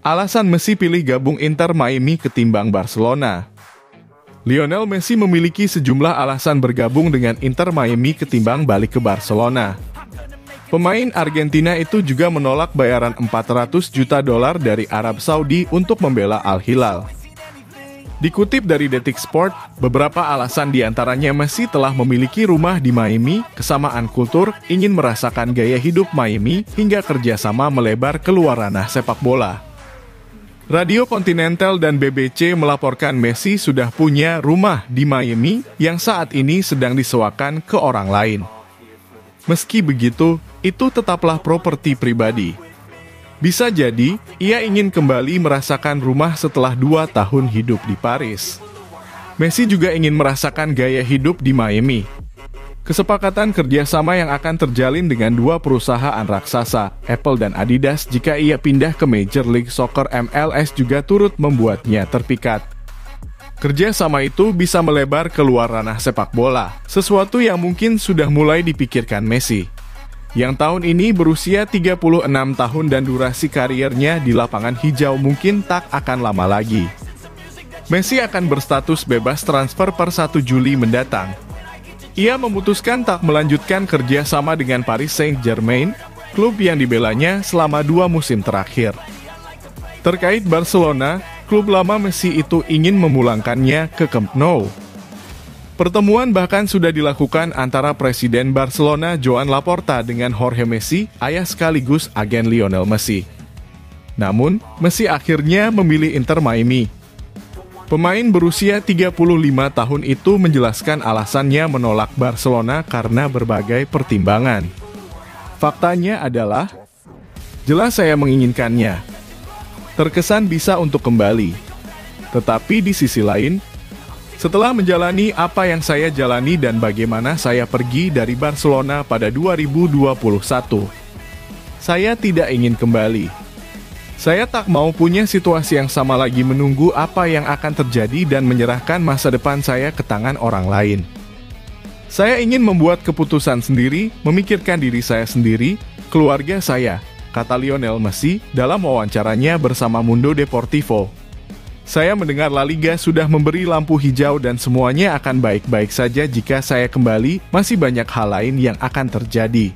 alasan Messi pilih gabung Inter Miami ketimbang Barcelona. Lionel Messi memiliki sejumlah alasan bergabung dengan Inter Miami ketimbang balik ke Barcelona. Pemain Argentina itu juga menolak bayaran $400 juta dari Arab Saudi untuk membela Al Hilal. Dikutip dari Detik Sport, beberapa alasan diantaranya Messi telah memiliki rumah di Miami, kesamaan kultur, ingin merasakan gaya hidup Miami, hingga kerjasama melebar keluar ranah sepak bola. Radio Continental dan BBC melaporkan Messi sudah punya rumah di Miami yang saat ini sedang disewakan ke orang lain. Meski begitu, itu tetaplah properti pribadi. Bisa jadi, ia ingin kembali merasakan rumah setelah 2 tahun hidup di Paris. Messi juga ingin merasakan gaya hidup di Miami. Kesepakatan kerjasama yang akan terjalin dengan 2 perusahaan raksasa, Apple dan Adidas, jika ia pindah ke Major League Soccer MLS juga turut membuatnya terpikat. Kerjasama itu bisa melebar keluar ranah sepak bola, sesuatu yang mungkin sudah mulai dipikirkan Messi, yang tahun ini berusia 36 tahun dan durasi karirnya di lapangan hijau mungkin tak akan lama lagi. Messi akan berstatus bebas transfer per 1 Juli mendatang. Ia memutuskan tak melanjutkan kerjasama dengan Paris Saint-Germain, klub yang dibelanya selama 2 musim terakhir. Terkait Barcelona, klub lama Messi itu ingin memulangkannya ke Camp Nou. Pertemuan bahkan sudah dilakukan antara Presiden Barcelona Joan Laporta dengan Jorge Messi, ayah sekaligus agen Lionel Messi. Namun, Messi akhirnya memilih Inter Miami. Pemain berusia 35 tahun itu menjelaskan alasannya menolak Barcelona karena berbagai pertimbangan. Faktanya adalah, jelas saya menginginkannya. Terkesan bisa untuk kembali. Tetapi di sisi lain, setelah menjalani apa yang saya jalani dan bagaimana saya pergi dari Barcelona pada 2021, saya tidak ingin kembali. Saya tak mau punya situasi yang sama lagi menunggu apa yang akan terjadi dan menyerahkan masa depan saya ke tangan orang lain. Saya ingin membuat keputusan sendiri, memikirkan diri saya sendiri, keluarga saya, kata Lionel Messi dalam wawancaranya bersama Mundo Deportivo. Saya mendengar La Liga sudah memberi lampu hijau dan semuanya akan baik-baik saja jika saya kembali, masih banyak hal lain yang akan terjadi.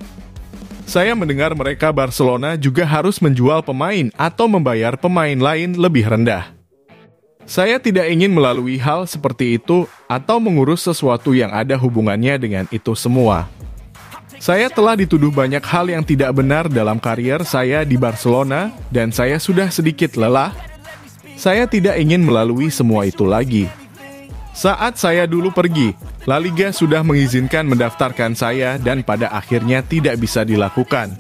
Saya mendengar mereka Barcelona juga harus menjual pemain atau membayar pemain lain lebih rendah. Saya tidak ingin melalui hal seperti itu atau mengurus sesuatu yang ada hubungannya dengan itu semua. Saya telah dituduh banyak hal yang tidak benar dalam karier saya di Barcelona dan saya sudah sedikit lelah. Saya tidak ingin melalui semua itu lagi. Saat saya dulu pergi, La Liga sudah mengizinkan mendaftarkan saya dan pada akhirnya tidak bisa dilakukan.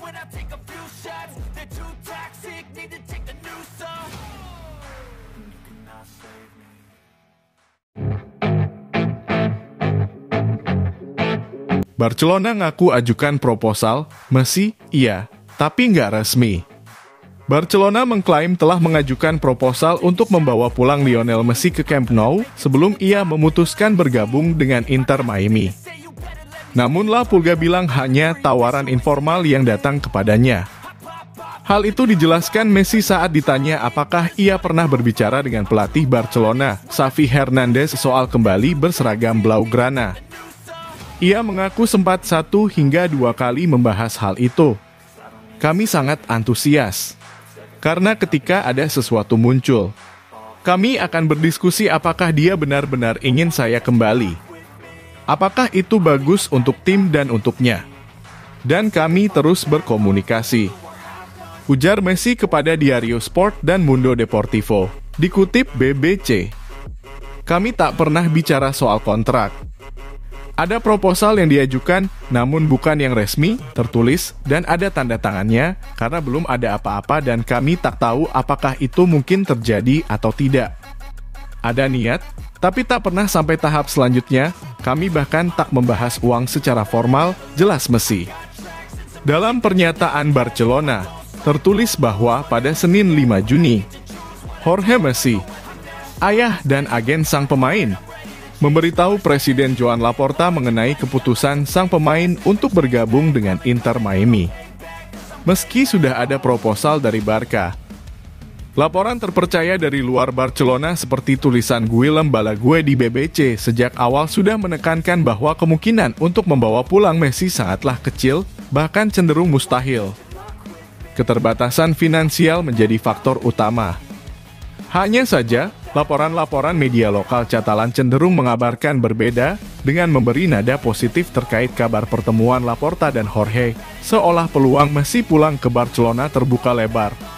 Barcelona ngaku ajukan proposal, Messi, iya, tapi nggak resmi. Barcelona mengklaim telah mengajukan proposal untuk membawa pulang Lionel Messi ke Camp Nou sebelum ia memutuskan bergabung dengan Inter Miami. Namun La Pulga bilang hanya tawaran informal yang datang kepadanya. Hal itu dijelaskan Messi saat ditanya apakah ia pernah berbicara dengan pelatih Barcelona, Xavi Hernandez, soal kembali berseragam Blaugrana. Ia mengaku sempat 1 hingga 2 kali membahas hal itu. Kami sangat antusias. Karena ketika ada sesuatu muncul, kami akan berdiskusi apakah dia benar-benar ingin saya kembali. Apakah itu bagus untuk tim dan untuknya. Dan kami terus berkomunikasi. Ujar Messi kepada Diario Sport dan Mundo Deportivo. Dikutip BBC. Kami tak pernah bicara soal kontrak. Ada proposal yang diajukan, namun bukan yang resmi, tertulis, dan ada tanda tangannya, karena belum ada apa-apa dan kami tak tahu apakah itu mungkin terjadi atau tidak. Ada niat, tapi tak pernah sampai tahap selanjutnya, kami bahkan tak membahas uang secara formal, jelas Messi. Dalam pernyataan Barcelona, tertulis bahwa pada Senin 5 Juni, Jorge Messi, ayah dan agen sang pemain, memberitahu Presiden Joan Laporta mengenai keputusan sang pemain untuk bergabung dengan Inter Miami. Meski sudah ada proposal dari Barca, Laporan terpercaya dari luar Barcelona seperti tulisan Guillem Balague di BBC sejak awal sudah menekankan bahwa kemungkinan untuk membawa pulang Messi sangatlah kecil, bahkan cenderung mustahil. Keterbatasan finansial menjadi faktor utama. Hanya saja, laporan-laporan media lokal Catalan cenderung mengabarkan berbeda dengan memberi nada positif terkait kabar pertemuan Laporta dan Jorge, seolah peluang Messi pulang ke Barcelona terbuka lebar.